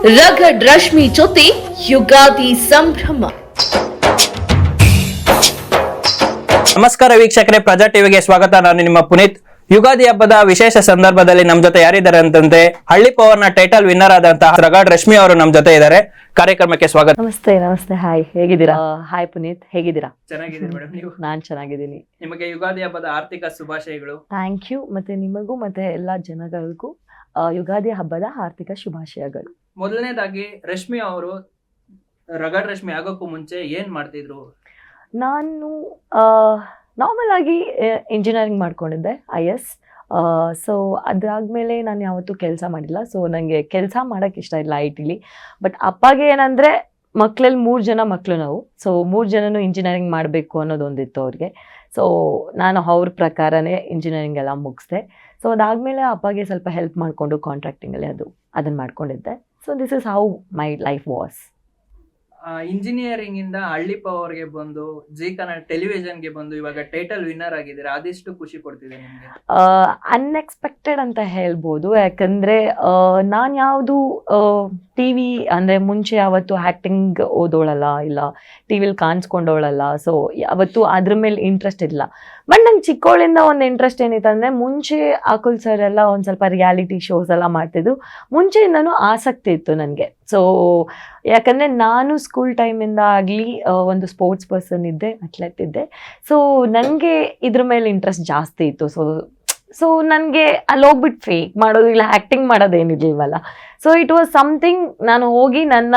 ರಗಡ್ ರಶ್ಮಿ ಜೊತೆ ಯುಗಾದಿ ಸಂಭ್ರಮ. ನಮಸ್ಕಾರ ವೀಕ್ಷಕರೇ, ಪ್ರಜಾ ಟಿವಿಗೆ ಸ್ವಾಗತ. ನಾನು ನಿಮ್ಮ ಪುನೀತ್. ಯುಗಾದಿ ಹಬ್ಬದ ವಿಶೇಷ ಸಂದರ್ಭದಲ್ಲಿ ನಮ್ ಜೊತೆ ಯಾರಿದ್ದಾರೆ ಅಂತಂದ್ರೆ ಹಳ್ಳಿ ಪವರ್ ನ ಟೈಟಲ್ ವಿನ್ನರ್ ಆದಂತಹ ರಗಡ್ ರಶ್ಮಿ ಅವರು ನಮ್ ಜೊತೆ ಇದ್ದಾರೆ. ಕಾರ್ಯಕ್ರಮಕ್ಕೆ ಸ್ವಾಗತ. ನಮಸ್ತೆ. ಹಾಯ್, ಹೇಗಿದ್ದೀರಾ? ಹಾಯ್ ಪುನೀತ್, ಹೇಗಿದ್ದೀರಾ? ಚೆನ್ನಾಗಿದ್ದೀನಿ ಮೇಡಮ್, ನೀವು? ನಾನ್ ಚೆನ್ನಾಗಿದ್ದೀನಿ. ನಿಮಗೆ ಯುಗಾದಿ ಹಬ್ಬದ ಆರ್ಥಿಕ ಶುಭಾಶಯಗಳು. Thank you. ಮತ್ತೆ ನಿಮಗೂ ಮತ್ತೆ ಎಲ್ಲಾ ಜನಗಳಿಗೂ ಯುಗಾದಿ ಹಬ್ಬದ ಆರ್ಥಿಕ ಶುಭಾಶಯಗಳು. ಮೊದಲನೇದಾಗಿ ರಶ್ಮಿ ಅವರು ರಗಡ್ ರಶ್ಮಿ ಆಗೋಕ್ಕೂ ಮುಂಚೆ ಏನ್ ಮಾಡ್ತಿದ್ರು? ನಾನು ನಾರ್ಮಲ್ ಆಗಿ ಇಂಜಿನಿಯರಿಂಗ್ ಮಾಡ್ಕೊಂಡಿದ್ದೆ, IS. ಸೊ ಅದಾದ್ಮೇಲೆ ನಾನು ಯಾವತ್ತೂ ಕೆಲಸ ಮಾಡಿಲ್ಲ. ಸೊ ನನಗೆ ಕೆಲಸ ಮಾಡೋಕ್ಕೆ ಇಷ್ಟ ಇಲ್ಲ IT-ಲಿ. ಬಟ್ ಅಪ್ಪಗೆ ಏನಂದರೆ ಮಕ್ಕಳಲ್ಲಿ 3 ಜನ ಮಕ್ಕಳು ನಾವು. ಸೊ 3 ಜನನು ಇಂಜಿನಿಯರಿಂಗ್ ಮಾಡಬೇಕು ಅನ್ನೋದೊಂದಿತ್ತು ಅವ್ರಿಗೆ. ಸೊ ನಾನು ಅವ್ರ ಪ್ರಕಾರನೇ ಇಂಜಿನಿಯರಿಂಗ್ ಎಲ್ಲ ಮುಗಿಸ್ದೆ. ಸೊ ಅದಾದಮೇಲೆ ಅಪ್ಪಗೆ ಸ್ವಲ್ಪ ಹೆಲ್ಪ್ ಮಾಡಿಕೊಂಡು ಕಾಂಟ್ರಾಕ್ಟಿಂಗಲ್ಲಿ ಅದನ್ನು ಮಾಡ್ಕೊಂಡಿದ್ದೆ. So this is how my life was. Engineering ಇಂದ ಹಳ್ಳಿ ಪವರ್ಗೆ ಬಂದು ಜಿ ಕನ್ನಡ ಟೆಲಿವಿಷನ್ಗೆ ಬಂದು ಇವಾಗ ಟೈಟಲ್ ವಿನ್ನರ್ ಆಗಿದ್ದೀರಾ, ಅದೆಷ್ಟು ಖುಷಿ ಕೊಡ್ತಿದೆ ನಿಮಗೆ? ಅನ್ಎಕ್ಸ್ಪೆಕ್ಟೆಡ್ ಅಂತ ಹೇಳ್ಬೋದು. ಯಾಕಂದರೆ ನಾನು ಯಾವುದು TV ಅಂದರೆ ಮುಂಚೆ ಯಾವತ್ತು ಆ್ಯಕ್ಟಿಂಗ್ ಓದೋಳಲ್ಲ, ಇಲ್ಲ TV-ಲಿ ಕಾಣಿಸ್ಕೊಂಡೋಳಲ್ಲ. ಸೊ ಯಾವತ್ತು ಅದ್ರ ಮೇಲೆ ಇಂಟ್ರೆಸ್ಟ್ ಇಲ್ಲ. ಬಟ್ ನಂಗೆ ಚಿಕ್ಕವಳಿಂದ ಒಂದು ಇಂಟ್ರೆಸ್ಟ್ ಏನಿತ್ತು ಅಂದರೆ, ಮುಂಚೆ ಅಕುಲ್ ಸರ್ ಎಲ್ಲ ಒಂದು ಸ್ವಲ್ಪ ರಿಯಾಲಿಟಿ ಶೋಸ್ ಎಲ್ಲ ಮಾಡ್ತಿದ್ರು. ಮುಂಚೆಯಿಂದನೂ ಆಸಕ್ತಿ ಇತ್ತು ನನಗೆ. ಸೊ ಯಾಕಂದರೆ ನಾನು ಸ್ಕೂಲ್ ಟೈಮಿಂದ ಆಗಲಿ ಒಂದು ಸ್ಪೋರ್ಟ್ಸ್ ಪರ್ಸನ್ ಇದ್ದೆ, ಅಥ್ಲೆಟ್ ಇದ್ದೆ. ಸೊ ನನಗೆ ಇದ್ರ ಮೇಲೆ ಇಂಟ್ರೆಸ್ಟ್ ಜಾಸ್ತಿ ಇತ್ತು. ಸೊ ನನಗೆ ಅಲ್ಲಿ ಹೋಗ್ಬಿಟ್ಟು ಫೇಕ್ ಮಾಡೋದು ಇಲ್ಲ ಆ್ಯಕ್ಟಿಂಗ್ ಮಾಡೋದೇನಿರ್ಲಿಲ್ವಲ್ಲ. So it was something. ನಾನು ಹೋಗಿ ನನ್ನ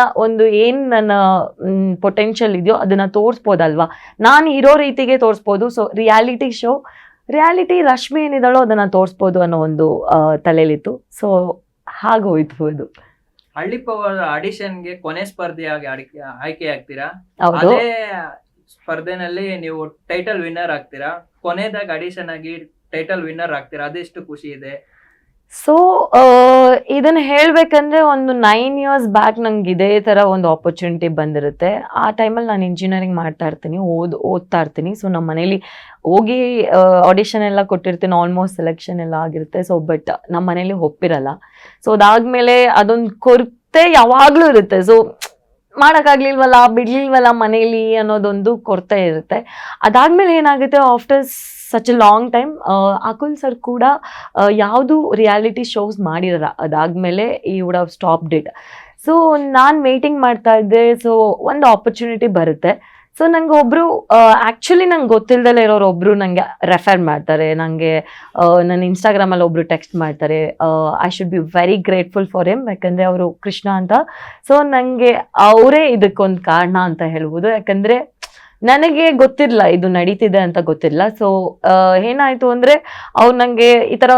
ಪೊಟೆನ್ಷಿಯಲ್ ಇದೆಯೋ ಅದನ್ನು ತೋರಿಸ್ಬೋದಲ್ವಾ, ನಾನು ಇರೋ ರೀತಿಗೆ ತೋರಿಸ್ಬೋದು. ಸೊ ರಿಯಾಲಿಟಿ ರಶ್ಮಿ ಏನಿದ್ದಾಳೋ ಅದನ್ನು ತೋರಿಸ್ಬೋದು ಅನ್ನೋ ಒಂದು ತಲೆಯಲ್ಲಿತ್ತು. ಸೊ ಹಾಗೋಯ್ತು ಅದು. ಹಳ್ಳಿ ಪವರ್ ಆಡಿಷನ್ಗೆ ಕೊನೆ ಸ್ಪರ್ಧೆಯಾಗಿ ಆಯ್ಕೆ ಆಗ್ತೀರಾ. ಹೌದು. ಅದೇ ಸ್ಪರ್ಧೆನಲ್ಲಿ ನೀವು ಟೈಟಲ್ ವಿನ್ನರ್ ಆಗ್ತೀರಾ. ಕೊನೆದಾಗ ಆಡಿಷನ್ ಆಗಿ ಟೈಟಲ್ ವಿನ್ನರ್ ಆಗ್ತೀರಾ, ಅದೆಷ್ಟು ಖುಷಿ ಇದೆ? ಸೊ ಇದನ್ನ ಹೇಳ್ಬೇಕಂದ್ರೆ ಒಂದು 9 years ಬ್ಯಾಕ್ ನಂಗೆ ಇದೇ ಥರ ಒಂದು ಆಪರ್ಚುನಿಟಿ ಬಂದಿರುತ್ತೆ. ಆ ಟೈಮಲ್ಲಿ ನಾನು ಇಂಜಿನಿಯರಿಂಗ್ ಮಾಡ್ತಾ ಇರ್ತೀನಿ, ಓದ್ತಾ ಇರ್ತೀನಿ. ಸೊ ನಮ್ಮ ಮನೇಲಿ ಹೋಗಿ ಆಡಿಷನ್ ಎಲ್ಲ ಕೊಟ್ಟಿರ್ತೀನಿ, ಆಲ್ಮೋಸ್ಟ್ ಸೆಲೆಕ್ಷನ್ ಎಲ್ಲ ಆಗಿರುತ್ತೆ. ಸೊ ಬಟ್ ನಮ್ಮ ಮನೇಲಿ ಒಪ್ಪಿರಲ್ಲ. ಸೊ ಅದಾದ್ಮೇಲೆ ಅದೊಂದು ಕೊರತೆ ಯಾವಾಗಲೂ ಇರುತ್ತೆ. ಸೊ ಮಾಡೋಕ್ಕಾಗ್ಲಿಲ್ವಲ್ಲ, ಬಿಡ್ಲಿಲ್ವಲ್ಲ ಮನೇಲಿ ಅನ್ನೋದೊಂದು ಕೊರತೆ ಇರುತ್ತೆ. ಅದಾದ್ಮೇಲೆ ಏನಾಗುತ್ತೆ, after such A long time Akul sir ಕೂಡ ಯಾವುದು ರಿಯಾಲಿಟಿ ಶೋಸ್ ಮಾಡಿರಲ್ಲ. ಅದಾದಮೇಲೆ ಈ would have stopped it. So ನಾನು ವೇಟಿಂಗ್ ಮಾಡ್ತಾ ಇದ್ದೆ. ಸೊ ಒಂದು ಆಪರ್ಚುನಿಟಿ ಬರುತ್ತೆ. ಸೊ ನನಗೆ ಒಬ್ಬರು ಆ್ಯಕ್ಚುಲಿ ನಂಗೆ ಗೊತ್ತಿಲ್ಲದಲ್ಲೇ ಇರೋರು ಒಬ್ಬರು ನನಗೆ ರೆಫರ್ ಮಾಡ್ತಾರೆ. ನನಗೆ ನನ್ನ ಇನ್ಸ್ಟಾಗ್ರಾಮಲ್ಲಿ ಒಬ್ಬರು ಟೆಕ್ಸ್ಟ್ ಮಾಡ್ತಾರೆ. I should be very grateful for him. ಯಾಕಂದರೆ ಅವರು ಕೃಷ್ಣ ಅಂತ. ಸೊ ನನಗೆ ಅವರೇ ಇದಕ್ಕೊಂದು ಕಾರಣ ಅಂತ ಹೇಳ್ಬೋದು. ಯಾಕಂದರೆ ನನಗೆ ಗೊತ್ತಿರಲಿಲ್ಲ ಇದು ನಡೀತಿದೆ ಅಂತ ಗೊತ್ತಿಲ್ಲ. ಸೊ ಏನಾಯಿತು ಅಂದರೆ ಅವ್ರು ನನಗೆ ಈ ಥರ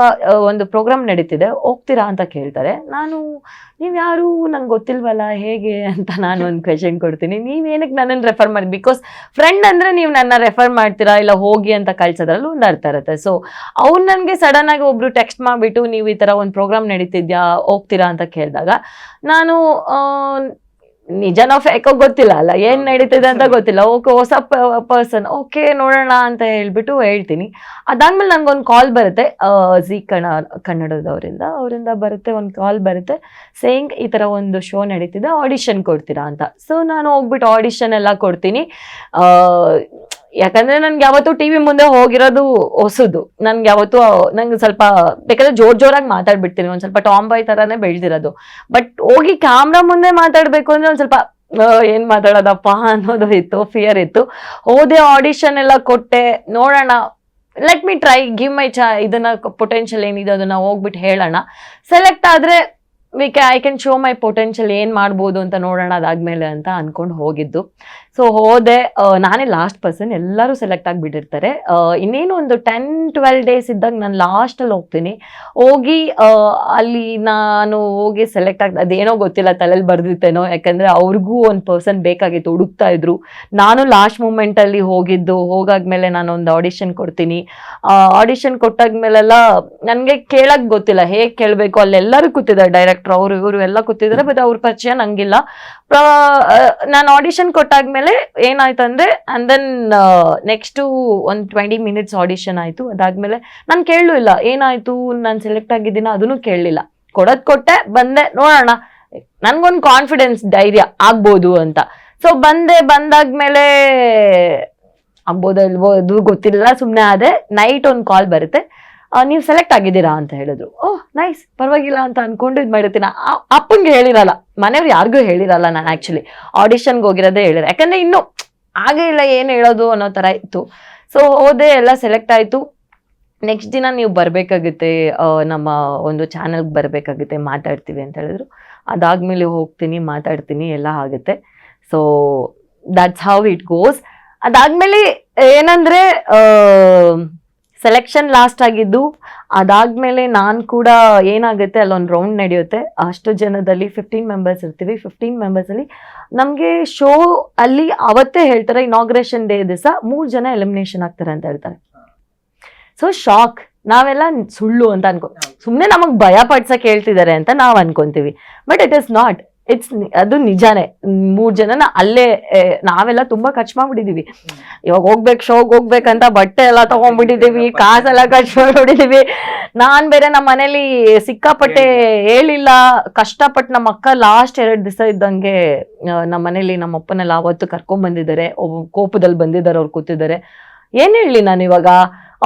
ಒಂದು ಪ್ರೋಗ್ರಾಮ್ ನಡೀತಿದೆ, ಹೋಗ್ತೀರಾ ಅಂತ ಕೇಳ್ತಾರೆ. ನೀವು ಯಾರು ನಂಗೆ ಗೊತ್ತಿಲ್ವಲ್ಲ ಹೇಗೆ ಅಂತ ನಾನು ಒಂದು ಕ್ವೆಶನ್ ಕೊಡ್ತೀನಿ. ನೀವೇನಕ್ಕೆ ನನ್ನನ್ನು ರೆಫರ್ ಮಾಡಿ? ಬಿಕಾಸ್ ಫ್ರೆಂಡ್ ಅಂದರೆ ನೀವು ನನ್ನ ರೆಫರ್ ಮಾಡ್ತೀರಾ ಇಲ್ಲ ಹೋಗಿ ಅಂತ ಕಳ್ಸೋದ್ರಲ್ಲಿ ಒಂದು ಅರ್ಥ ಇರುತ್ತೆ. ಸೊ ಅವ್ರು ನನಗೆ ಸಡನ್ನಾಗಿ ಒಬ್ಬರು ಟೆಕ್ಸ್ಟ್ ಮಾಡಿಬಿಟ್ಟು ನೀವು ಈ ಥರ ಒಂದು ಪ್ರೋಗ್ರಾಮ್ ನಡೀತಿದ್ಯಾ ಹೋಗ್ತೀರಾ ಅಂತ ಕೇಳಿದಾಗ ನಾನು ನಿಜನೋ ಫೇಕೋ ಗೊತ್ತಿಲ್ಲ ಅಲ್ಲ, ಏನು ನಡೀತಿದೆ ಅಂತ ಗೊತ್ತಿಲ್ಲ. ಓಕೆ, ಹೊಸ ಪರ್ಸನ್, ಓಕೆ ನೋಡೋಣ ಅಂತ ಹೇಳ್ತೀನಿ. ಅದಾದ್ಮೇಲೆ ನನಗೊಂದು ಕಾಲ್ ಬರುತ್ತೆ ಜಿ ಕನ್ನಡದವರಿಂದ ಬರುತ್ತೆ, ಒಂದು ಕಾಲ್ ಬರುತ್ತೆ ಸೇಯಿಂಗ್ ಈ ಥರ ಒಂದು ಶೋ ನಡೀತಿದೆ, ಆಡಿಷನ್ ಕೊಡ್ತೀರಾ ಅಂತ. ಸೊ ನಾನು ಹೋಗ್ಬಿಟ್ಟು ಆಡಿಷನ್ ಎಲ್ಲ ಕೊಡ್ತೀನಿ. ಯಾಕಂದರೆ ನನಗೆ ಯಾವತ್ತೂ TV ಮುಂದೆ ಹೋಗಿರೋದು ಹೊಸದು. ನಂಗೆ ಸ್ವಲ್ಪ ಬೇಕಾದ್ರೆ ಜೋರಾಗಿ ಮಾತಾಡ್ಬಿಡ್ತೀನಿ, ಒಂದು ಸ್ವಲ್ಪ ಟಾಮ್ ಬಾಯ್ ಥರನೇ ಬೆಳೆದಿರೋದು. ಬಟ್ ಹೋಗಿ ಕ್ಯಾಮ್ರಾ ಮುಂದೆ ಮಾತಾಡಬೇಕು ಅಂದರೆ ಒಂದು ಸ್ವಲ್ಪ ಏನು ಮಾತಾಡೋದಪ್ಪ ಅನ್ನೋದು ಇತ್ತು, ಫಿಯರ್ ಇತ್ತು. ಹೋದೆ, ಆಡಿಷನ್ ಎಲ್ಲ ಕೊಟ್ಟೆ, ನೋಡೋಣ, let me try, give my ಇದನ್ನು ಪೊಟೆನ್ಷಿಯಲ್ ಏನಿದೆ ಅದನ್ನು ಹೋಗ್ಬಿಟ್ಟು ಹೇಳೋಣ. ಸೆಲೆಕ್ಟ್ ಆದರೆ I can show my potential, ಏನು ಮಾಡ್ಬೋದು ಅಂತ ನೋಡೋಣ ಅದಾದ್ಮೇಲೆ ಅಂತ ಅಂದ್ಕೊಂಡು ಹೋಗಿದ್ದು. ಸೊ ಹೋದೆ, ನಾನೇ ಲಾಸ್ಟ್ ಪರ್ಸನ್, ಎಲ್ಲರೂ ಸೆಲೆಕ್ಟ್ ಆಗಿಬಿಟ್ಟಿರ್ತಾರೆ. ಇನ್ನೇನು ಒಂದು 10-12 ಡೇಸ್ ಇದ್ದಾಗ ನಾನು ಲಾಸ್ಟಲ್ಲಿ ಹೋಗ್ತೀನಿ. ಹೋಗಿ ಅಲ್ಲಿ ನಾನು ಹೋಗಿ ಸೆಲೆಕ್ಟ್ ಆಗಿ ಅದೇನೋ ಗೊತ್ತಿಲ್ಲ, ತಲೆಯಲ್ಲಿ ಬರ್ದಿತ್ತೇನೋ. ಯಾಕಂದರೆ ಅವ್ರಿಗೂ ಒಂದು ಪರ್ಸನ್ ಬೇಕಾಗಿತ್ತು, ಹುಡುಕ್ತಾ ಇದ್ರು. ನಾನು ಲಾಸ್ಟ್ ಮೂಮೆಂಟಲ್ಲಿ ಹೋಗಾದ್ಮೇಲೆ ನಾನು ಒಂದು ಆಡಿಷನ್ ಕೊಡ್ತೀನಿ. ಆಡಿಷನ್ ಕೊಟ್ಟಾದ್ಮೇಲೆಲ್ಲ ನನಗೆ ಕೇಳಕ್ಕೆ ಗೊತ್ತಿಲ್ಲ, ಹೇಗೆ ಕೇಳಬೇಕು. ಅಲ್ಲೆಲ್ಲರೂ ಕೂತಿದ್ದಾರೆ, ಡೈರೆಕ್ಟರ್ ಅವರು ಇವರು ಎಲ್ಲ ಕೂತಿದ್ದಾರೆ. ಬಟ್ ಅವ್ರ ಪರಿಚಯ ನಂಗಿಲ್ಲ. ನಾನು ಆಡಿಷನ್ ಕೊಟ್ಟಾದ್ಮೇಲೆ ಏನಾಯ್ತು ಅಂದರೆ, ಅಂಡ್ ದೆನ್ ನೆಕ್ಸ್ಟು ಒಂದು 20 minutes ಆಡಿಷನ್ ಆಯಿತು. ಅದಾದಮೇಲೆ ನಾನು ಕೇಳಲೂ ಇಲ್ಲ ಏನಾಯಿತು, ನಾನು ಸೆಲೆಕ್ಟ್ ಆಗಿದ್ದೀನ ಅದನ್ನು ಕೇಳಲಿಲ್ಲ. ಕೊಟ್ಟೆ, ಬಂದೆ, ನೋಡೋಣ ನನ್ಗೊಂದು ಕಾನ್ಫಿಡೆನ್ಸ್ ಧೈರ್ಯ ಆಗ್ಬೋದು ಅಂತ. ಸೊ ಬಂದಾದ್ಮೇಲೆ ಆಗ್ಬೋದೋ ಇಲ್ವೋ ಅದು ಗೊತ್ತಿಲ್ಲ, ಸುಮ್ಮನೆ ಆದೆ. ನೈಟ್ ಒಂದು ಕಾಲ್ ಬರುತ್ತೆ, ನೀವು ಸೆಲೆಕ್ಟ್ ಆಗಿದ್ದೀರಾ ಅಂತ ಹೇಳಿದ್ರು. ಓಹ್ ನೈಸ್, ಪರವಾಗಿಲ್ಲ ಅಂತ ಅನ್ಕೊಂಡು ಇದು ಮಾಡಿರ್ತೀನಿ. ಅಪ್ಪಂಗೆ ಹೇಳಿರಲ್ಲ, ಮನೆಯವ್ರು ಯಾರಿಗೂ ಹೇಳಿರಲ್ಲ. ನಾನು ಆಕ್ಚುಲಿ ಆಡಿಷನ್ಗೆ ಹೋಗಿರೋದೇ ಹೇಳಿರ, ಯಾಕಂದ್ರೆ ಇನ್ನು ಆಗೇ ಇಲ್ಲ ಏನು ಹೇಳೋದು ಅನ್ನೋ ಥರ ಇತ್ತು. ಸೊ ಹೋದೆ, ಎಲ್ಲ ಸೆಲೆಕ್ಟ್ ಆಯಿತು. ನೆಕ್ಸ್ಟ್ ದಿನ ನೀವು ಬರಬೇಕಾಗುತ್ತೆ, ನಮ್ಮ ಒಂದು ಚಾನಲ್ಗೆ ಬರಬೇಕಾಗುತ್ತೆ, ಮಾತಾಡ್ತೀವಿ ಅಂತ ಹೇಳಿದ್ರು. ಅದಾದ್ಮೇಲೆ ಹೋಗ್ತೀನಿ, ಮಾತಾಡ್ತೀನಿ, ಎಲ್ಲ ಆಗುತ್ತೆ. So that's how it goes. ಅದಾದ್ಮೇಲೆ ಏನಂದ್ರೆ ಸೆಲೆಕ್ಷನ್ ಲಾಸ್ಟ್ ಆಗಿದ್ದು. ಅದಾದ್ಮೇಲೆ ನಾನು ಕೂಡ ಏನಾಗುತ್ತೆ, ಅಲ್ಲೊಂದು ರೌಂಡ್ ನಡೆಯುತ್ತೆ. ಅಷ್ಟು ಜನದಲ್ಲಿ 15 ಮೆಂಬರ್ಸ್ ಇರ್ತೀವಿ. 15 ಮೆಂಬರ್ಸಲ್ಲಿ ನಮಗೆ ಶೋ ಅಲ್ಲಿ ಅವತ್ತೇ ಹೇಳ್ತಾರೆ, ಇನಾಗ್ರೇಷನ್ ಡೇ ದಿವಸ 3 ಜನ ಎಲಿಮಿನೇಷನ್ ಆಗ್ತಾರೆ ಅಂತ ಹೇಳ್ತಾರೆ. ಸೊ ಶಾಕ್, ನಾವೆಲ್ಲ ಸುಳ್ಳು ಅಂತ ಸುಮ್ಮನೆ ನಮಗ್ ಭಯ ಪಡ್ಸಕ್ ಹೇಳ್ತಿದ್ದಾರೆ ಅಂತ ನಾವ್ ಅನ್ಕೊಂತೀವಿ. ಬಟ್ ಇಟ್ ಇಸ್ ನಾಟ್, ಅದು ನಿಜಾನೇ. 3 ಜನನ ಅಲ್ಲೇ ನಾವೆಲ್ಲ ತುಂಬಾ ಖರ್ಚು ಮಾಡ್ಬಿಟ್ಟಿದೀವಿ. ಇವಾಗ ಶೋಗ್ ಹೋಗ್ಬೇಕಂತ ಬಟ್ಟೆ ಎಲ್ಲ ತಗೊಂಡ್ಬಿಟ್ಟಿದೀವಿ, ಕಾಸೆಲ್ಲ ಖರ್ಚು ಮಾಡ್ಬಿಟ್ಟಿದೀವಿ. ನಾನ್ ಬೇರೆ ನಮ್ಮ ಮನೇಲಿ ಸಿಕ್ಕಾಪಟ್ಟೆ ಹೇಳಿಲ್ಲ, ಕಷ್ಟಪಟ್ಟು ನಮ್ಮ ಅಕ್ಕ ಲಾಸ್ಟ್ 2 ದಿವಸ ಇದ್ದಂಗೆ ನಮ್ಮ ಮನೇಲಿ ನಮ್ಮ ಅಪ್ಪನೆಲ್ಲ ಅವತ್ತು ಕರ್ಕೊಂಡ್ ಬಂದಿದ್ದಾರೆ. ಕೋಪದಲ್ಲಿ ಬಂದಿದ್ದಾರೆ, ಅವ್ರು ಕೂತಿದ್ದಾರೆ. ಏನ್ ಹೇಳಿ ನಾನು ಇವಾಗ,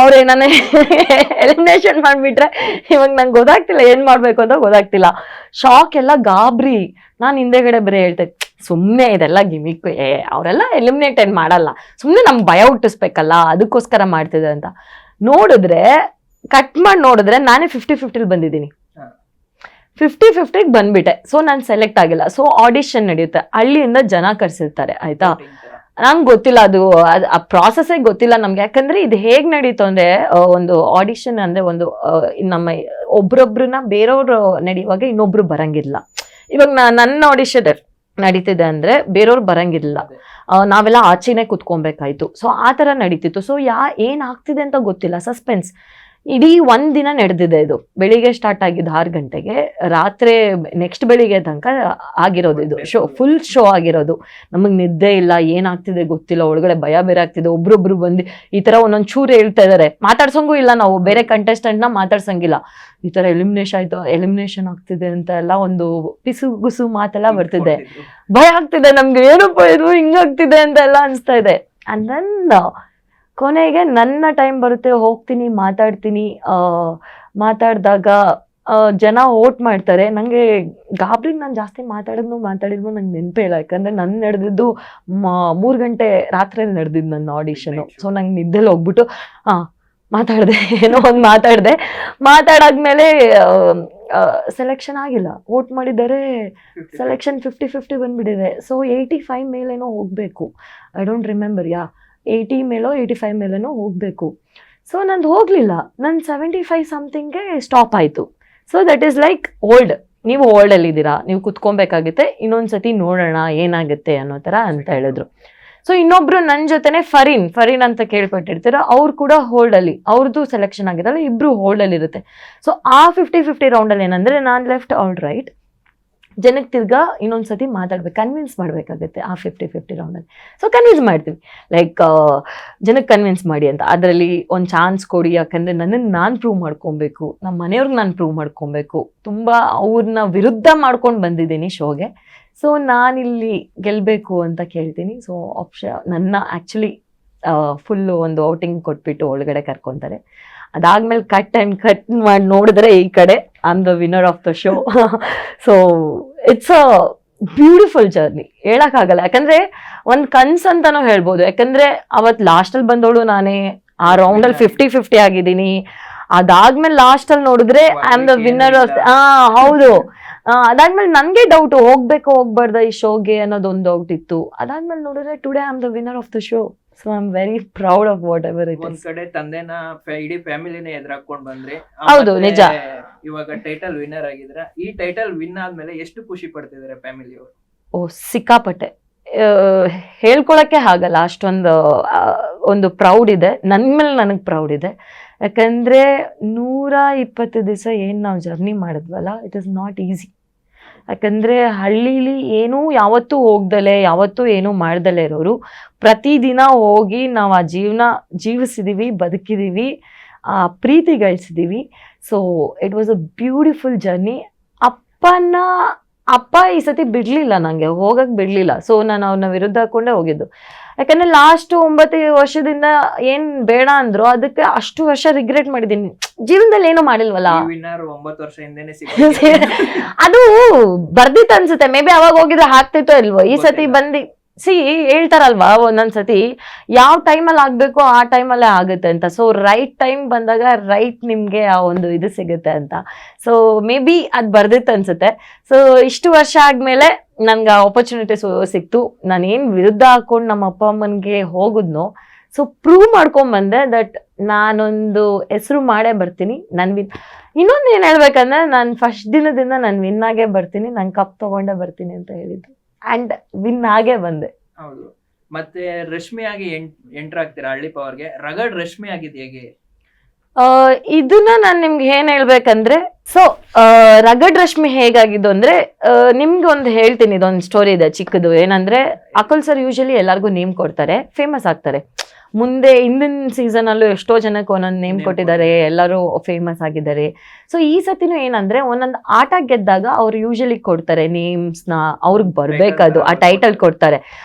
ಅವ್ರೇ ನನ್ನ ಎಲಿಮಿನೇಷನ್ ಮಾಡ್ಬಿಟ್ರೆ ಇವಾಗ ನಂಗೆ ಗೊತ್ತಾಗ್ತಿಲ್ಲ ಏನ್ ಮಾಡ್ಬೇಕು ಅಂತ ಗೊತ್ತಾಗ್ತಿಲ್ಲ. ಶಾಕ್, ಎಲ್ಲ ಗಾಬ್ರಿ. ನಾನು ಹಿಂದೆಗಡೆ ಬರೀ ಹೇಳ್ತೆ, ಸುಮ್ಮನೆ ಇದೆಲ್ಲ ಗಿಮಿಕ್, ಅವರೆಲ್ಲ ಎಲಿಮಿನೇಟ್ ಏನ್ ಮಾಡಲ್ಲ, ಸುಮ್ಮನೆ ನಮ್ಗೆ ಭಯ ಹುಟ್ಟಿಸ್ಬೇಕಲ್ಲ, ಅದಕ್ಕೋಸ್ಕರ ಮಾಡ್ತಿದೆ ಅಂತ. ನೋಡಿದ್ರೆ ಕಟ್ ಮಾಡಿ ನೋಡಿದ್ರೆ ನಾನೇ 50-50 ಬಂದಿದ್ದೀನಿ. 50-50 ಬಂದ್ಬಿಟ್ಟೆ. ಸೊ ನಾನು ಸೆಲೆಕ್ಟ್ ಆಗಿಲ್ಲ. ಸೊ ಆಡಿಷನ್ ನಡೆಯುತ್ತೆ, ಹಳ್ಳಿಯಿಂದ ಜನ ಕರ್ಸಿರ್ತಾರೆ, ಆಯ್ತಾ. ನಂಗೆ ಗೊತ್ತಿಲ್ಲ, ಅದು ಆ ಪ್ರಾಸೆಸ್ಸೇ ಗೊತ್ತಿಲ್ಲ ನಮ್ಗೆ. ಯಾಕಂದ್ರೆ ಇದು ಹೇಗ್ ನಡೀತು ಅಂದ್ರೆ, ಒಂದು ಆಡಿಷನ್ ಅಂದ್ರೆ ಒಂದು ನಮ್ಮ ಒಬ್ರೊಬ್ರನ್ನ ಬೇರೆಯವ್ರು ನಡೆಯುವಾಗ ಇನ್ನೊಬ್ರು ಬರಂಗಿಲ್ಲ. ಇವಾಗ ನನ್ನ ಆಡಿಷನ್ ನಡೀತಿದೆ ಅಂದ್ರೆ ಬೇರೆಯವ್ರು ಬರಂಗಿಲ್ಲ, ನಾವೆಲ್ಲ ಆಚೆನೆ ಕುತ್ಕೊಬೇಕಾಯ್ತು. ಸೊ ಆ ತರ ನಡೀತಿತ್ತು. ಸೊ ಏನ್ ಆಗ್ತಿದೆ ಅಂತ ಗೊತ್ತಿಲ್ಲ, ಸಸ್ಪೆನ್ಸ್. ಇಡೀ 1 ದಿನ ನಡೆದಿದೆ ಇದು. ಬೆಳಿಗ್ಗೆ ಸ್ಟಾರ್ಟ್ ಆಗಿದ್ದು 6 ಗಂಟೆಗೆ, ರಾತ್ರಿ ನೆಕ್ಸ್ಟ್ ಬೆಳಿಗ್ಗೆ ತನಕ ಆಗಿರೋದು ಇದು ಶೋ, ಫುಲ್ ಶೋ ಆಗಿರೋದು. ನಮಗ್ ನಿದ್ದೆ ಇಲ್ಲ, ಏನಾಗ್ತಿದೆ ಗೊತ್ತಿಲ್ಲ, ಒಳಗಡೆ ಭಯ ಬೇರೆ ಆಗ್ತಿದೆ. ಒಬ್ರೊಬ್ರು ಬಂದು ಈ ತರ ಒಂದೊಂದ್ ಚೂರು ಹೇಳ್ತಾ ಇದಾರೆ, ಮಾತಾಡ್ಸಂಗೂ ಇಲ್ಲ ನಾವು, ಬೇರೆ ಕಂಟೆಸ್ಟೆಂಟ್ ನ ಮಾತಾಡ್ಸಂಗಿಲ್ಲ. ಈ ತರ ಎಲಿಮಿನೇಷನ್ ಆಗ್ತಿದೆ ಅಂತ ಎಲ್ಲ ಒಂದು ಪಿಸುಗುಸು ಮಾತೆಲ್ಲ ಬರ್ತಿದೆ. ಭಯ ಆಗ್ತಿದೆ ನಮ್ಗೆ, ಏನಪ್ಪ ಇದು ಹಿಂಗಾಗ್ತಿದೆ ಅಂತ ಎಲ್ಲ ಅನ್ಸ್ತಾ ಇದೆ. ಅಂಡ್ ದೆನ್ ಕೊನೆಗೆ ನನ್ನ ಟೈಮ್ ಬರುತ್ತೆ, ಹೋಗ್ತೀನಿ, ಮಾತಾಡ್ತೀನಿ. ಮಾತಾಡಿದಾಗ ಜನ ವೋಟ್ ಮಾಡ್ತಾರೆ. ನಂಗೆ ಗಾಬ್ರಿಗೆ ನಾನು ಜಾಸ್ತಿ ಮಾತಾಡಿದ್ನು ನಂಗೆ ನೆನಪೇ ಇಲ್ಲ. ಯಾಕಂದ್ರೆ ನನ್ನ ನಡೆದಿದ್ದು 3 ಗಂಟೆ ರಾತ್ರಿ ನಡೆದಿದ್ದು ನನ್ನ ಆಡಿಷನು. ಸೊ ನಂಗೆ ನಿದ್ದೆಲ್ಲಿ ಹೋಗ್ಬಿಟ್ಟು ಮಾತಾಡಿದೆ, ಏನೋ ಒಂದು ಮಾತಾಡಾದ್ಮೇಲೆ ಸೆಲೆಕ್ಷನ್ ಆಗಿಲ್ಲ. ವೋಟ್ ಮಾಡಿದ್ದಾರೆ, ಸೆಲೆಕ್ಷನ್ 50-50 ಬಂದ್ಬಿಟ್ಟಿದೆ. ಸೊ 85 ಮೇಲೇನೋ ಹೋಗ್ಬೇಕು, ಐ ಡೋಂಟ್ ರಿಮೆಂಬರ್, 80 ಮೇಲೋ 85 ಮೇಲೇನೋ ಹೋಗ್ಬೇಕು. ಸೊ ನಂದು ಹೋಗ್ಲಿಲ್ಲ, ನನ್ನ 75 ಸಮಥಿಂಗ್ಗೆ ಸ್ಟಾಪ್ ಆಯ್ತು. So that is like old, ನೀವು ಓಲ್ಡಲ್ಲಿ ಇದ್ದೀರಾ, ನೀವು ಕುತ್ಕೊಬೇಕಾಗುತ್ತೆ, ಇನ್ನೊಂದ್ಸತಿ ನೋಡೋಣ ಏನಾಗುತ್ತೆ ಅನ್ನೋ ಥರ ಅಂತ ಹೇಳಿದ್ರು. ಸೊ ಇನ್ನೊಬ್ರು ನನ್ನ ಜೊತೆನೆ ಫರೀನ್ ಅಂತ ಕೇಳ್ಪಟ್ಟಿರ್ತೀರ, ಅವ್ರು ಕೂಡ ಹೋಲ್ಡಲ್ಲಿ, ಅವ್ರದ್ದು ಸೆಲೆಕ್ಷನ್ ಆಗಿರಲ್ಲ, ಇಬ್ರು ಹೋಲ್ಡಲ್ಲಿ ಇರುತ್ತೆ. ಸೊ ಆ 50-50 ರೌಂಡಲ್ಲಿ ಏನಂದ್ರೆ ನಾನು ಲೆಫ್ಟ್ ಅವ್ಳು ರೈಟ್, ಜನಕ್ಕೆ ತಿರ್ಗಾ ಇನ್ನೊಂದ್ಸತಿ ಮಾತಾಡ್ಬೇಕು, ಕನ್ವಿನ್ಸ್ ಮಾಡ್ಬೇಕಾಗುತ್ತೆ ಆ 50-50 ರೌಂಡಲ್ಲಿ. ಸೊ ಕನ್ವಿನ್ಸ್ ಮಾಡ್ತೀವಿ, ಲೈಕ್ ಜನಕ್ಕೆ ಕನ್ವಿನ್ಸ್ ಮಾಡಿ ಅಂತ. ಅದರಲ್ಲಿ ಒಂದು ಚಾನ್ಸ್ ಕೊಡಿ, ಯಾಕಂದ್ರೆ ನನ್ನನ್ನು ನಾನು ಪ್ರೂವ್ ಮಾಡ್ಕೊಬೇಕು, ನಮ್ಮ ಮನೆಯವ್ರಿಗೆ ನಾನು ಪ್ರೂವ್ ಮಾಡ್ಕೊಬೇಕು. ತುಂಬಾ ಅವ್ರನ್ನ ವಿರುದ್ಧ ಮಾಡ್ಕೊಂಡು ಬಂದಿದ್ದೀನಿ ಶೋಗೆ. ಸೊ ನಾನಿಲ್ಲಿ ಗೆಲ್ಲಬೇಕು ಅಂತ ಕೇಳ್ತೀನಿ. ಸೊ ನನ್ನ ಆ್ಯಕ್ಚುಲಿ ಫುಲ್ಲು ಒಂದು ಔಟಿಂಗ್ ಕೊಟ್ಬಿಟ್ಟು ಒಳಗಡೆ ಕರ್ಕೊತಾರೆ. ಅದಾದ್ಮೇಲೆ ಕಟ್ ಮಾಡಿ ನೋಡಿದ್ರೆ ಈ ಕಡೆ I am the winner of the show. So it's a beautiful journey, ಹೇಳಕ್ಕಾಗಲ್ಲ. ಯಾಕಂದ್ರೆ ಒಂದು ಕನ್ಸು ಅಂತಾನೂ ಹೇಳ್ಬೋದು. ಯಾಕಂದ್ರೆ ಅವತ್ತು ಲಾಸ್ಟಲ್ಲಿ ಬಂದವಳು ನಾನೇ, ಆ ರೌಂಡಲ್ಲಿ 50-50 ಆಗಿದ್ದೀನಿ. ಅದಾದ್ಮೇಲೆ ಲಾಸ್ಟಲ್ಲಿ ನೋಡಿದ್ರೆ I am the winner of, ಹೌದು. ಅದಾದ್ಮೇಲೆ ನನ್ಗೆ ಡೌಟ್, ಹೋಗ್ಬೇಕು ಹೋಗ್ಬಾರ್ದ ಈ ಶೋಗೆ ಅನ್ನೋದೊಂದು ಡೌಟ್ ಇತ್ತು. ಅದಾದ್ಮೇಲೆ ನೋಡಿದ್ರೆ today I am the winner of the show. So I am very proud of what ever it ಒಂದ್ ಕಡೆ ತಂದೆನ ಇಡೀ ಫ್ಯಾಮಿಲಿನ ಎದುರಾಕೊಂಡ್ ಬಂದ್ರೆ, ಹೌದು ನಿಜ. ಇವಾಗ ಟೈಟಲ್ ವಿನ್ನರ್ ಆಗಿದ್ರ, ಈ ಟೈಟಲ್ ವಿನ್ ಆದ್ಮೇಲೆ ಎಷ್ಟು ಖುಷಿ ಪಡ್ತಿದಾರೆ ಫ್ಯಾಮಿಲಿ ಅವರು? ಓ ಸಿಕ್ಕಾಪಟ್ಟೆ, ಹೇಳ್ಕೊಳಕ್ಕೆ ಆಗಲ್ಲ, ಅಷ್ಟೊಂದು ಒಂದು ಪ್ರೌಡ್ ಇದೆ ನನ್ ಮೇಲೆ. ನನಗೆ ಪ್ರೌಡ್ ಇದೆ, ಯಾಕಂದ್ರೆ 120 ದಿವಸ ಏನ್ ನಾವು ಜರ್ನಿ ಮಾಡಿದ್ವಲ್ಲ, ಇಟ್ ಇಸ್ ನಾಟ್ ಈಸಿ. ಯಾಕಂದ್ರೆ ಹಳ್ಳಿಲಿ ಏನೂ ಯಾವತ್ತೂ ಹೋಗ್ದಲೆ, ಯಾವತ್ತೂ ಏನೂ ಮಾಡ್ದಲೇ ಇರೋರು, ಪ್ರತಿದಿನ ಹೋಗಿ ನಾವು ಆ ಜೀವನ ಜೀವಿಸಿದೀವಿ, ಬದುಕಿದೀವಿ, ಆ ಪ್ರೀತಿ ಗಳಿಸಿದೀವಿ. So it was a beautiful journey. ಅಪ್ಪನ ಅಪ್ಪ ಈ ಸತಿ ಬಿಡ್ಲಿಲ್ಲ ನಂಗೆ ಹೋಗಕ್ ಬಿಡ್ಲಿಲ್ಲ. ಸೊ ನಾನು ಅವ್ನ ವಿರುದ್ಧ ಹಾಕೊಂಡೇ ಹೋಗಿದ್ದು. ಯಾಕಂದ್ರೆ ಲಾಸ್ಟ್ 9 ವರ್ಷದಿಂದ ಏನ್ ಬೇಡ ಅಂದ್ರು ಅದಕ್ಕೆ ಅಷ್ಟು ವರ್ಷ ರಿಗ್ರೆಟ್ ಮಾಡಿದೀನಿ. ಜೀವನದಲ್ಲಿ ಏನೋ ಮಾಡಿಲ್ವಲ್ಲ. ವಿನ್ನರ್ 9 ವರ್ಷ ಹಿಂದೆನೆ ಅದು ಬರ್ದಿತ್ತು ಅನ್ಸುತ್ತೆ. ಮೇ ಬಿ ಅವಾಗ ಹೋಗಿದ್ರೆ ಹಾಕ್ತಿತ್ತೋ ಇಲ್ವೋ. ಈ ಸತಿ ಬಂದಿ ಹೇಳ್ತಾರಲ್ವಾ ಒಂದೊಂದ್ಸತಿ ಯಾವ ಟೈಮಲ್ಲಿ ಆಗ್ಬೇಕು ಆ ಟೈಮಲ್ಲೇ ಆಗುತ್ತೆ ಅಂತ. ಸೊ ರೈಟ್ ಟೈಮ್ ಬಂದಾಗ ರೈಟ್ ನಿಮ್ಗೆ ಆ ಒಂದು ಇದು ಸಿಗುತ್ತೆ ಅಂತ. ಸೊ ಮೇ ಬಿ ಅದ್ ಬರ್ದಿತ್ತು ಅನ್ಸುತ್ತೆ. ಸೊ ಇಷ್ಟು ವರ್ಷ ಆದ್ಮೇಲೆ ನನ್ಗೆ ಆಪರ್ಚುನಿಟಿ ಸಿಕ್ತು. ನಾನೇನ್ ವಿರುದ್ಧ ಹಾಕೊಂಡು ನಮ್ಮ ಅಪ್ಪ ಅಮ್ಮನ್ಗೆ ಹೋಗುದ್ನೋ ಸೊ ಪ್ರೂವ್ ಮಾಡ್ಕೊಂಡ್ ಬಂದೆ ದಟ್ ನಾನೊಂದು ಹೆಸರು ಮಾಡೇ ಬರ್ತೀನಿ. ಇನ್ನೊಂದು ಏನ್ ಹೇಳ್ಬೇಕಂದ್ರೆ ನಾನು ಫಸ್ಟ್ ದಿನದಿಂದ ನಾನು ವಿನ್ ಆಗೇ ಬರ್ತೀನಿ, ನಾನು ಕಪ್ ತಗೊಂಡೇ ಬರ್ತೀನಿ ಅಂತ ಹೇಳಿದ್ದು. ಅಂಡ್ ವಿನ್ ಆಗೇ ಬಂದೆ. ಹೌದು. ಮತ್ತೆ ರಶ್ಮಿ ಆಗಿ ಎಂಟರ್ ಆಗ್ತೀರಾ ಹಳ್ಳಿ ಪವರ್ಗೆ. ರಗಡ್ ರಶ್ಮಿ ಆಗಿದ್ ಹೇಗೆ? ಇದನ್ನ ನಾನ್ ನಿಮ್ಗೆ ಏನ್ ಹೇಳ್ಬೇಕಂದ್ರೆ, ಸೊ ರಗಡ್ ರಶ್ಮಿ ಹೇಗಾಗಿದ್ದು ಅಂದ್ರೆ ನಿಮ್ಗೆ ಒಂದು ಹೇಳ್ತೀನಿ. ಇದೊಂದು ಸ್ಟೋರಿ ಇದೆ ಚಿಕ್ಕದು. ಏನಂದ್ರೆ ಅಕುಲ್ ಸರ್ ಯೂಶಲಿ ಎಲ್ಲಾರ್ಗು ನೇಮ್ ಕೊಡ್ತಾರೆ, ಫೇಮಸ್ ಆಗ್ತಾರೆ. ಮುಂದೆ ಹಿಂದಿನ ಸೀಸನ್ ಅಲ್ಲೂ ಎಷ್ಟೋ ಜನಕ್ಕೆ ಒಂದೊಂದು ನೇಮ್ ಕೊಟ್ಟಿದ್ದಾರೆ, ಎಲ್ಲರೂ ಫೇಮಸ್ ಆಗಿದ್ದಾರೆ. ಸೊ ಈ ಸತಿನೂ ಏನಂದ್ರೆ ಒಂದೊಂದು ಆಟ ಗೆದ್ದಾಗ ಅವ್ರು ಯೂಶಲಿ ಕೊಡ್ತಾರೆ ನೇಮ್ಸ್ ನ, ಅವ್ರಿಗೆ ಬರ್ಬೇಕದು ಆ ಟೈಟಲ್ ಕೊಡ್ತಾರೆ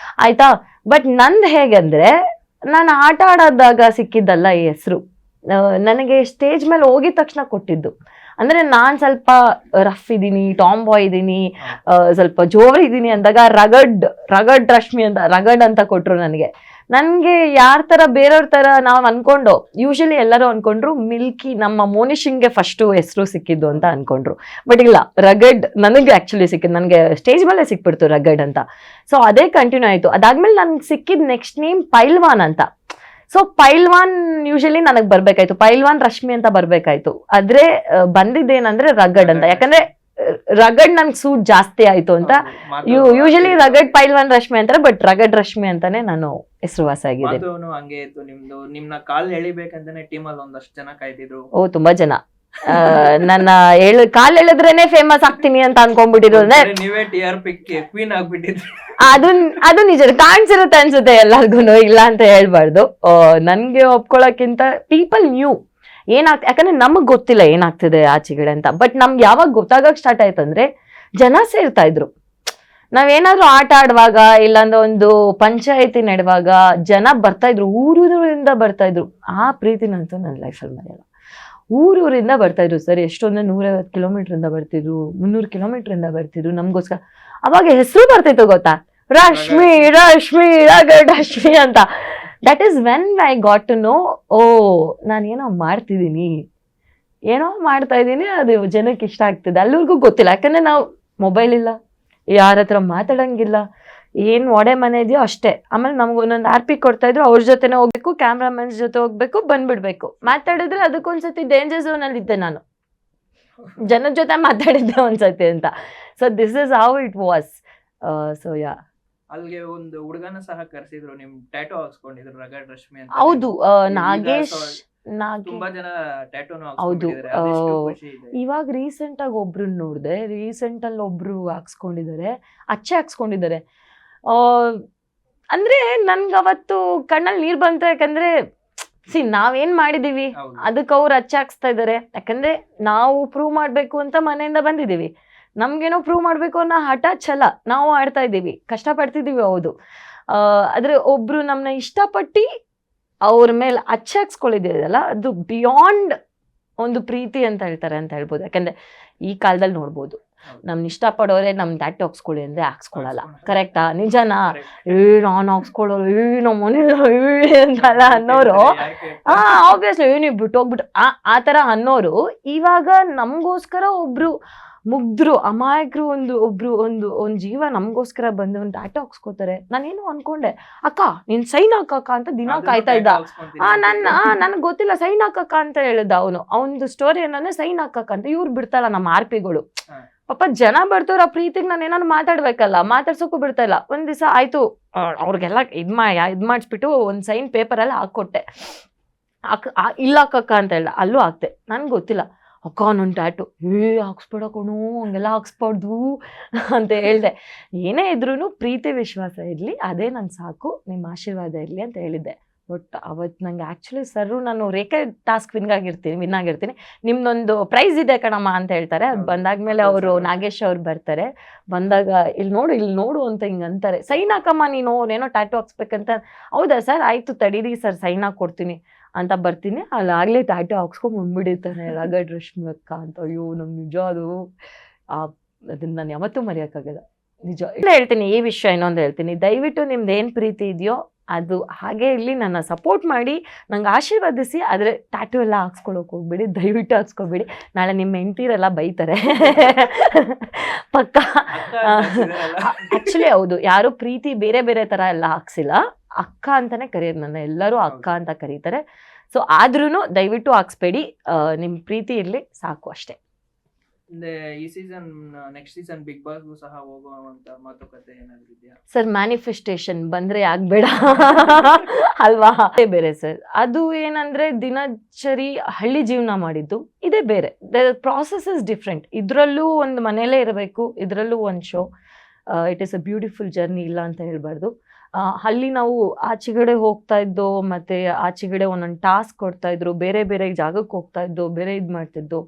ಆಯ್ತಾ. ಬಟ್ ನಂದ್ ಹೇಗಂದ್ರೆ ನಾನು ಆಟ ಆಡೋದಾಗ ಸಿಕ್ಕಿದ್ದಲ್ಲ ಈ ಹೆಸರು, ನನಗೆ ಸ್ಟೇಜ್ ಮೇಲೆ ಹೋಗಿದ ತಕ್ಷಣ ಕೊಟ್ಟಿದ್ದು. ಅಂದ್ರೆ ನಾನ್ ಸ್ವಲ್ಪ ರಫ್ ಇದೀನಿ, ಟಾಮ್ ಬಾಯ್ ಇದೀನಿ, ಸ್ವಲ್ಪ ಜೋರ್ ಇದೀನಿ ಅಂದಾಗ ರಗಡ್ ರಶ್ಮಿ ಅಂತ ರಗಡ್ ಅಂತ ಕೊಟ್ರು ನನಗೆ. ನನ್ಗೆ ಯಾರ ತರ ಬೇರೆಯವ್ರ ತರ ನಾವ್ ಅನ್ಕೊಂಡು, ಯೂಶಲಿ ಎಲ್ಲರೂ ಅನ್ಕೊಂಡ್ರು ಮಿಲ್ಕಿ ನಮ್ಮ ಮೋನಿಶಿಂಗ್ಗೆ ಫಸ್ಟ್ ಹೆಸರು ಸಿಕ್ಕಿದ್ದು ಅಂತ ಅನ್ಕೊಂಡ್ರು. ಬಟ್ ಇಲ್ಲ, ರಗಡ್ ನನಗೆ ಆಕ್ಚುಲಿ ಸಿಕ್ಕಿದ್ದು, ನನಗೆ ಸ್ಟೇಜ್ ಮೇಲೆ ಸಿಕ್ಬಿಡ್ತು ರಗಡ್ ಅಂತ. ಸೊ ಅದೇ ಕಂಟಿನ್ಯೂ ಆಯ್ತು. ಅದಾದ್ಮೇಲೆ ನನ್ಗೆ ಸಿಕ್ಕಿದ್ ನೆಕ್ಸ್ಟ್ ನೇಮ್ ಪೈಲ್ವಾನ್ ಅಂತ. ಸೊ ಪೈಲ್ವಾನ್ ಯೂಶಲಿ ನನಗ್ ಬರ್ಬೇಕಾಯ್ತು, ಪೈಲ್ವಾನ್ ರಶ್ಮಿ ಅಂತ ಬರ್ಬೇಕಾಯ್ತು. ಆದ್ರೆ ಬಂದಿದ್ದೇನಂದ್ರೆ ರಗಡ್ ಅಂತ. ಯಾಕಂದ್ರೆ ರಗಡ್ ನನ್ಗೆ ಸೂಟ್ ಜಾಸ್ತಿ ಆಯ್ತು ಅಂತ. ಯೂಶಲಿ ರಗಡ್ ಪೈಲ್ವಾನ್ ರಶ್ಮಿ ಅಂತಾರೆ, ಬಟ್ ರಗಡ್ ರಶ್ಮಿ ಅಂತಾನೆ ನಾನು ಹೆಸರುವಾಸಾಗಿದೆ. ಹಂಗೆ ಇತ್ತು ನಿಮ್ದು. ನಿಮ್ನ ಕಾಲ್ ಎಳಿಬೇಕಂತಾನೆ ಟೀಮಲ್ಲಿ ಒಂದಷ್ಟು ಜನ ಕಾಯ್ತಿದ್ರು. ಓ ತುಂಬಾ ಜನ ನನ್ನ ಕಾಲ್ ಎಳೆದ್ರೇನೆ ಫೇಮಸ್ ಆಗ್ತೀನಿ ಅಂತ ಅನ್ಕೊಂಡ್ಬಿಟ್ಟಿದ್ರು. ಅಂದ್ರೆ ನೀವೇ TRP ಕ್ವೀನ್ ಆಗ್ಬಿಟ್ಟಿದ್ರು. ಅದು ನಿಜ ಕಾಣಿಸಿರುತ್ತೆ ಅನ್ಸುತ್ತೆ ಎಲ್ಲಾರ್ಗು, ಇಲ್ಲ ಅಂತ ಹೇಳ್ಬಾರ್ದು. ನನ್ಗೆ ಒಪ್ಕೊಳಕ್ಕಿಂತ ಪೀಪಲ್ ನ್ಯೂ ಯಾಕಂದ್ರೆ ನಮಗ್ ಗೊತ್ತಿಲ್ಲ ಏನಾಗ್ತಿದೆ ಆಚೆಗಡೆ ಅಂತ. ಬಟ್ ನಮ್ಗೆ ಯಾವಾಗ ಗೊತ್ತಾಗಕ್ ಸ್ಟಾರ್ಟ್ ಆಯ್ತಂದ್ರೆ ಜನ ಸೇರ್ತಾ ಇದ್ರು. ನಾವೇನಾದ್ರು ಆಟ ಆಡುವಾಗ, ಇಲ್ಲಾಂದ್ರೆ ಒಂದು ಪಂಚಾಯತಿ ನಡೆಯುವಾಗ ಜನ ಬರ್ತಾ ಇದ್ರು, ಊರೂರಿಂದ ಬರ್ತಾ ಇದ್ರು. ಆ ಪ್ರೀತಿನಂತೂ ನನ್ನ ಲೈಫಲ್ಲಿ ಮರೆಯಲ್ಲ. ಊರೂರಿಂದ ಬರ್ತಾ ಇದ್ರು ಸರ್. ಎಷ್ಟೊಂದು 150 ಕಿಲೋಮೀಟರ್ ಬರ್ತಿದ್ರು, 300 ಕಿಲೋಮೀಟರ್ ಬರ್ತಿದ್ರು ನಮ್ಗೋಸ್ಕರ. ಅವಾಗ ಹೆಸರು ಬರ್ತಿತ್ತು ಗೊತ್ತಾ, ರಶ್ಮಿ ರಗಡ್ ರಶ್ಮಿ ಅಂತ. That is when I got to know, ಓ ನಾನೇನೋ ಮಾಡ್ತಾ ಇದ್ದೀನಿ, ಅದು ಜನಕ್ಕೆ ಇಷ್ಟ ಆಗ್ತಿದೆ. ಅಲ್ಲಿವರೆಗೂ ಗೊತ್ತಿಲ್ಲ, ಯಾಕಂದ್ರೆ ನಾವು ಮೊಬೈಲ್ ಇಲ್ಲ, ಯಾರ ಹತ್ರ ಮಾತಾಡಂಗಿಲ್ಲ, ಏನ್ ಒಡೆ ಮನೆ ಇದೆಯೋ ಅಷ್ಟೇ. ಆಮೇಲೆ ನಮ್ಗೆ ಒಂದೊಂದು RP ಕೊಡ್ತಾ ಇದ್ರು, ಅವ್ರ ಜೊತೆನೆ ಹೋಗ್ಬೇಕು, ಕ್ಯಾಮ್ರಾಮನ್ಸ್ ಜೊತೆ ಹೋಗ್ಬೇಕು, ಬಂದ್ಬಿಡ್ಬೇಕು. ಮಾತಾಡಿದ್ರೆ ಅದಕ್ಕೊಂದ್ಸತಿ ಡೇಂಜರ್ ಝೋನ್ ಅಲ್ಲಿ ಇದ್ದೆ ನಾನು, ಜನದ ಜೊತೆ ಮಾತಾಡಿದ್ದೆ ಒಂದ್ಸತಿ ಅಂತ. So this is how it was. So yeah, ಅಲ್ಲಿಗೆ ಒಂದು ಹುಡುಗನ ಸಹ ಕರೆಸಿದ್ರು, ನಿಮ್ ಟ್ಯಾಟೂ ಹಾಕ್ಸ್ಕೊಂಡಿದ್ರು ರಗಡ್ ರಶ್ಮಿ ಅಂತ. ಹೌದು, ನಾಗೇಶ್ ತುಂಬಾ ಜನ ಟ್ಯಾಟೂನು ಹೌದು. ಹಾಕ್ಸ್ಕೊಂಡಿದ್ದಾರೆ. ಇವಾಗ ರೀಸೆಂಟ್ ಆಗಿ ಒಬ್ರು ನೋಡಿದೆ, ರೀಸೆಂಟ್ ಅಲ್ಲಿ ಒಬ್ರು ಹಾಕ್ಸ್ಕೊಂಡಿದ್ದಾರೆ, ಅಚ್ಚೆ ಹಾಕ್ಸ್ಕೊಂಡಿದ್ದಾರೆ. ಅಂದ್ರೆ ನನ್ಗೆ ಅವತ್ತು ಕಣ್ಣಲ್ಲಿ ನೀರ್ ಬಂತು. ಯಾಕಂದ್ರೆ ನಾವೇನ್ ಮಾಡಿದೀವಿ ಅದಕ್ಕೆ ಅವ್ರು ಅಚ್ಚೆ ಹಾಕ್ಸ್ತಾ ಇದಾರೆ. ಯಾಕಂದ್ರೆ ನಾವು ಪ್ರೂವ್ ಮಾಡ್ಬೇಕು ಅಂತ ಮನೆಯಿಂದ ಬಂದಿದೀವಿ, ನಮ್ಗೇನೋ ಪ್ರೂವ್ ಮಾಡ್ಬೇಕು ಅನ್ನೋ ಹಠ ಛಲ ನಾವು ಆಡ್ತಾ ಇದ್ದೀವಿ, ಕಷ್ಟಪಡ್ತಿದೀವಿ. ಹೌದು, ಆದ್ರೆ ಒಬ್ರು ನಮ್ನ ಇಷ್ಟಪಟ್ಟು ಅವ್ರ ಮೇಲೆ ಅಚ್ಚೆ ಹಾಕ್ಸ್ಕೊಳ್ಳಿದ್ದೀರಲ್ಲ, ಅದು ಬಿಯಾಂಡ್ ಒಂದು ಪ್ರೀತಿ ಅಂತ ಹೇಳ್ಬೋದು. ಯಾಕಂದ್ರೆ ಈ ಕಾಲದಲ್ಲಿ ನೋಡ್ಬೋದು, ನಮ್ನ ಇಷ್ಟಪಡೋರೆ ನಮ್ ಟ್ಯಾಟೂ ಹಾಕ್ಸ್ಕೊಳ್ಳಿ ಅಂದ್ರೆ ಹಾಕ್ಸ್ಕೊಳಲ್ಲ. ಕರೆಕ್ಟಾ? ನಿಜನಾ? ನಾನ್ ಹಾಕ್ಸ್ಕೊಳ್ಳೋರು, ನಮ್ಮ ಮನೇಲಿ ಅಂತಲ್ಲ ಅನ್ನೋರು, ಆಬ್ವಿಯಸ್ಲಿ ನೀವು ಬಿಟ್ಟೋಗ್ಬಿಟ್ಟು ಆ ತರ ಅನ್ನೋರು ಇವಾಗ ನಮ್ಗೋಸ್ಕರ ಒಬ್ರು ಮುಗ್ದ್ರು ಅಮಾಯಕರು ಒಂದು ಜೀವ ನಮ್ಗೋಸ್ಕರ ಬಂದು ಒಂದು ಟ್ಯಾಟೂ ಹಾಕ್ಸ್ಕೋತಾರೆ. ನಾನೇನು ಅನ್ಕೊಂಡೆ, ಅಕ್ಕ ನೀನ್ ಸೈನ್ ಹಾಕಕ್ಕ ಅಂತ ದಿನ ಕಾಯ್ತಾ ಇದ್ದ. ನನ್ಗೆ ಗೊತ್ತಿಲ್ಲ ಸೈನ್ ಹಾಕಕ್ಕ ಅಂತ ಹೇಳಿದ ಅವನು. ಅವನದು ಸ್ಟೋರಿ ಏನಂದ್ರೆ ಸೈನ್ ಹಾಕಕ್ಕ ಅಂತ. ಇವ್ರು ಬಿಡ್ತಾರ ನಮ್ಮ RPಗಳು. ಪಾಪ ಜನ ಬರ್ತಾರ ಆ ಪ್ರೀತಿಗೆ ನಾನು ಏನಾದ್ರು ಮಾತಾಡ್ಬೇಕಲ್ಲ, ಮಾತಾಡ್ಸೋಕು ಬಿಡ್ತಾ ಇಲ್ಲ. ಒಂದ್ ದಿವಸ ಆಯ್ತು, ಅವ್ರಿಗೆಲ್ಲ ಇದ್ ಮಾಡಿಸ್ಬಿಟ್ಟು ಒಂದ್ ಸೈನ್ ಪೇಪರ್ ಎಲ್ಲ ಹಾಕೊಟ್ಟೆ. ಇಲ್ಲ ಹಾಕಕ್ಕ ಅಂತ ಹೇಳ, ಅಲ್ಲೂ ಹಾಕ್ತೆ. ನನ್ಗೆ ಗೊತ್ತಿಲ್ಲ. ಅಕ್ಕ ನನ್ನ ಟ್ಯಾಟು ಹಾಕ್ಸ್ಬಿಡಕೋಣು, ಹಂಗೆಲ್ಲ ಹಾಕ್ಸ್ಬಾರ್ದು ಅಂತ ಹೇಳ್ದೆ. ಏನೇ ಇದ್ರೂ ಪ್ರೀತಿ ವಿಶ್ವಾಸ ಇರ್ಲಿ, ಅದೇ ನನ್ ಸಾಕು, ನಿಮ್ಮ ಆಶೀರ್ವಾದ ಇರ್ಲಿ ಅಂತ ಹೇಳಿದ್ದೆ. ಬಟ್ ಅವತ್ತು ನಂಗೆ ಆ್ಯಕ್ಚುಲಿ ಸರ್ ನಾನು ರೇಖೆ ಟಾಸ್ಕ್ ವಿನ್ ಆಗಿರ್ತೀನಿ, ನಿಮ್ದೊಂದು ಪ್ರೈಸ್ ಇದೆ ಕಣಮ್ಮ ಅಂತ ಹೇಳ್ತಾರೆ. ಅದು ಬಂದಾದ್ಮೇಲೆ ಅವರು ನಾಗೇಶ್ ಅವ್ರು ಬರ್ತಾರೆ, ಬಂದಾಗ ಇಲ್ಲಿ ನೋಡು ಅಂತ ಹಿಂಗೆ ಅಂತಾರೆ, ಸೈನ್ ಹಾಕಮ್ಮ ನೀನು ಏನೋ ಟ್ಯಾಟೂ ಹಾಕ್ಸ್ಬೇಕಂತ. ಹೌದಾ ಸರ್, ಆಯಿತು ತಡೀರಿ ಸರ್ ಸೈನ್ ಹಾಕ್ಕೊಡ್ತೀನಿ ಅಂತ ಬರ್ತೀನಿ, ಅಲ್ಲಾಗಲೇ ಟ್ಯಾಟೂ ಹಾಕ್ಸ್ಕೊಂಡು ಬಂದ್ಬಿಡಿರ್ತಾನೆ ರಗಡ್ ರಶ್ಮಿ ಅಕ್ಕ ಅಂತ. ಅಯ್ಯೋ ನಂಗೆ ನಿಜ ಅದನ್ನ ನಾನು ಯಾವತ್ತೂ ಮರೆಯೋಕ್ಕಾಗಲ್ಲ, ನಿಜ ಹೇಳ್ತೀನಿ. ಈ ವಿಷಯ ಇನ್ನೊಂದು ಹೇಳ್ತೀನಿ, ದಯವಿಟ್ಟು ನಿಮ್ದು ಏನು ಪ್ರೀತಿ ಇದೆಯೋ ಅದು ಹಾಗೆ ಇಲ್ಲಿ ನನ್ನ ಸಪೋರ್ಟ್ ಮಾಡಿ ನಂಗೆ ಆಶೀರ್ವಾದಿಸಿ, ಆದರೆ ಟ್ಯಾಟೂ ಎಲ್ಲ ಹಾಕ್ಸ್ಕೊಳಕ್ಕೆ ಹೋಗ್ಬೇಡಿ, ದಯವಿಟ್ಟು ಹಾಕ್ಸ್ಕೊಬೇಡಿ. ನಾಳೆ ನಿಮ್ಮ ಹೆಂಡ್ತೀರೆಲ್ಲ ಬೈತಾರೆ ಪಕ್ಕ. ಆ್ಯಕ್ಚುಲಿ ಹೌದು, ಯಾರು ಪ್ರೀತಿ ಬೇರೆ ಬೇರೆ ಥರ ಎಲ್ಲ ಹಾಕ್ಸಿಲ್ಲ, ಅಕ್ಕ ಅಂತಾನೆ ಕರೆಯೋದು ನನ್ನ, ಎಲ್ಲರೂ ಅಕ್ಕ ಅಂತ ಕರೀತಾರೆ. ಸೊ ಆದ್ರೂ ದಯವಿಟ್ಟು ಹಾಕ್ಸ್ಬೇಡಿ, ನಿಮ್ಮ ಪ್ರೀತಿ ಇರಲಿ ಸಾಕು ಅಷ್ಟೇ. ಈ ಸೀಸನ್ ನೆಕ್ಸ್ಟ್ ಸೀಸನ್ ಬಿಗ್ ಬಾಸ್ಗೂ ಸಹ ಹೋಗುವಂತ ಮಾತುಕತೆ ಏನಾದ್ರು ಇದೆಯಾ ಸರ್? ಮ್ಯಾನಿಫೆಸ್ಟೇಷನ್ ಬಂದ್ರೆ ಆಗ್ಬೇಡ ಅಲ್ವಾ, ಬೇರೆ ಸರ್. ಅದು ಏನಂದ್ರೆ ದಿನಚರಿ ಹಳ್ಳಿ ಜೀವನ ಮಾಡಿದ್ದು ಇದೇ ಬೇರೆ, ಪ್ರಾಸೆಸ್ ಇಸ್ ಡಿಫ್ರೆಂಟ್. ಇದ್ರಲ್ಲೂ ಒಂದು ಮನೇಲೇ ಇರಬೇಕು, ಇದ್ರಲ್ಲೂ ಒಂದು show. It is a beautiful journey, ಇಲ್ಲ ಅಂತ ಹೇಳ್ಬಾರ್ದು. ಅಲ್ಲಿ ನಾವು ಆಚೆಗಡೆ ಹೋಗ್ತಾ ಇದ್ದೋ, ಮತ್ತೆ ಆಚೆಗಡೆ ಒಂದೊಂದು ಟಾಸ್ಕ್ ಕೊಡ್ತಾ ಇದ್ರು, ಬೇರೆ ಬೇರೆ ಜಾಗಕ್ಕೆ ಹೋಗ್ತಾ ಇದ್ದೋ, ಬೇರೆ ಇದು ಮಾಡ್ತಿದ್ದೋ,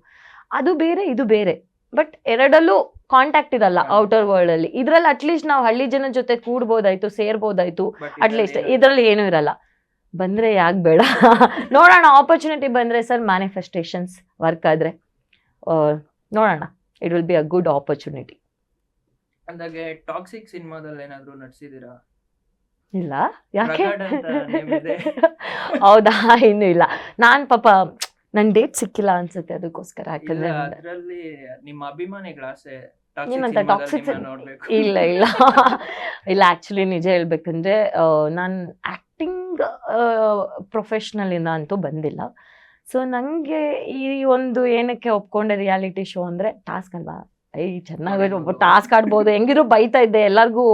ಅದು ಬೇರೆ ಇದು ಬೇರೆ. ಬಟ್ ಎರಡಲ್ಲೂ ಕಾಂಟ್ಯಾಕ್ಟ್ ಇರಲ್ಲ ಔಟರ್ ವರ್ಲ್ಡ್ ಅಲ್ಲಿ. ಇದ್ರಲ್ಲಿ ಅಟ್ಲೀಸ್ಟ್ ನಾವು ಹಳ್ಳಿ ಜನ ಜೊತೆ ಕೂಡ್ಬೋದಾಯ್ತು, ಸೇರ್ಬೋದಾಯ್ತು, ಅಟ್ಲೀಸ್ಟ್. ಇದ್ರಲ್ಲಿ ಏನೂ ಇರಲ್ಲ. ಬಂದ್ರೆ ಯಾಕೆ ಬೇಡ ನೋಡೋಣ, ಆಪರ್ಚುನಿಟಿ ಬಂದ್ರೆ ಸರ್, ಮ್ಯಾನಿಫೆಸ್ಟೇಷನ್ಸ್ ವರ್ಕ್ ಆದ್ರೆ ನೋಡೋಣ, it will be a good opportunity. ಅಂದಾಗೆ ಟಾಕ್ಸಿಕ್ ಸಿನಿಮಾದಲ್ಲಿ ಏನಾದ್ರು ನಟಿಸಿದೀರಾ? ಇಲ್ಲ, ಯಾಕೆ? ಹೌದಾ? ಇನ್ನೂ ಇಲ್ಲ. ನಾನ್ ಪಾಪ ನನ್ ಡೇಟ್ ಸಿಕ್ಕಿಲ್ಲ ಅನ್ಸುತ್ತೆ, ಅದಕ್ಕೋಸ್ಕರ. ಯಾಕಂದ್ರೆ ಅದರಲ್ಲಿ ನಿಮ್ಮ ಅಭಿಮಾನಿಗಳ ಆಸೆ ಏನಂತ ಟಾಕ್ಸಿಕ್ ಇಲ್ಲ ಇಲ್ಲ ಇಲ್ಲ. ಆಕ್ಚುಲಿ ನಿಜ ಹೇಳ್ಬೇಕಂದ್ರೆ ನಾನು ಆಕ್ಟಿಂಗ್ ಪ್ರೊಫೆಷ್ನಲ್ ಇಂದ ಅಂತೂ ಬಂದಿಲ್ಲ. ಸೊ ನಂಗೆ ಈ ಒಂದು ಏನಕ್ಕೆ ಒಪ್ಕೊಂಡೆ ರಿಯಾಲಿಟಿ ಶೋ ಅಂದ್ರೆ ಟಾಸ್ಕ್ ಅಲ್ವಾ, ಚೆನ್ನಾಗಿ ಟಾಸ್ಕ್ ಆಡ್ಬೋದು, ಹೆಂಗಿದ್ರು ಬೈತಾ ಇದ್ದೆ ಎಲ್ಲರಿಗೂ,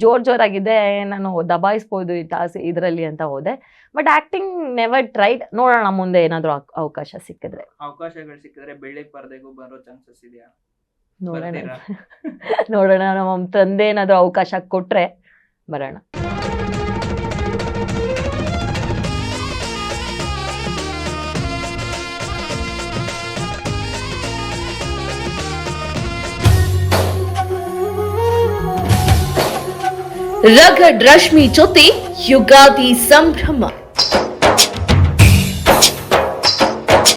ಜೋರಾಗಿದೆ, ನಾನು ದಬಾಯಿಸ್ಬೋದು ಈ ಟಾಸ್ಕ್ ಇದರಲ್ಲಿ ಅಂತ ಹೋದೆ. But acting never tried. ನೋಡೋಣ ಮುಂದೆ ಏನಾದ್ರು ಅವಕಾಶ ಸಿಕ್ಕಿದ್ರೆ. ಅವಕಾಶಗಳು ಸಿಕ್ಕಿದ್ರೆ ಬೆಳ್ಳಿ ಪರದೆಗೂ ಬರೋ ಚಾನ್ಸಸ್ ಇದೆಯಾ? ನೋಡೋಣ, ನಮ್ಮ ತಂದೆ ಏನಾದ್ರು ಅವಕಾಶ ಕೊಟ್ರೆ ಬರೋಣ. ರಗಡ್ ರಶ್ಮಿ ಜೊತೆ ಯುಗಾದಿ ಸಂಭ್ರಮ.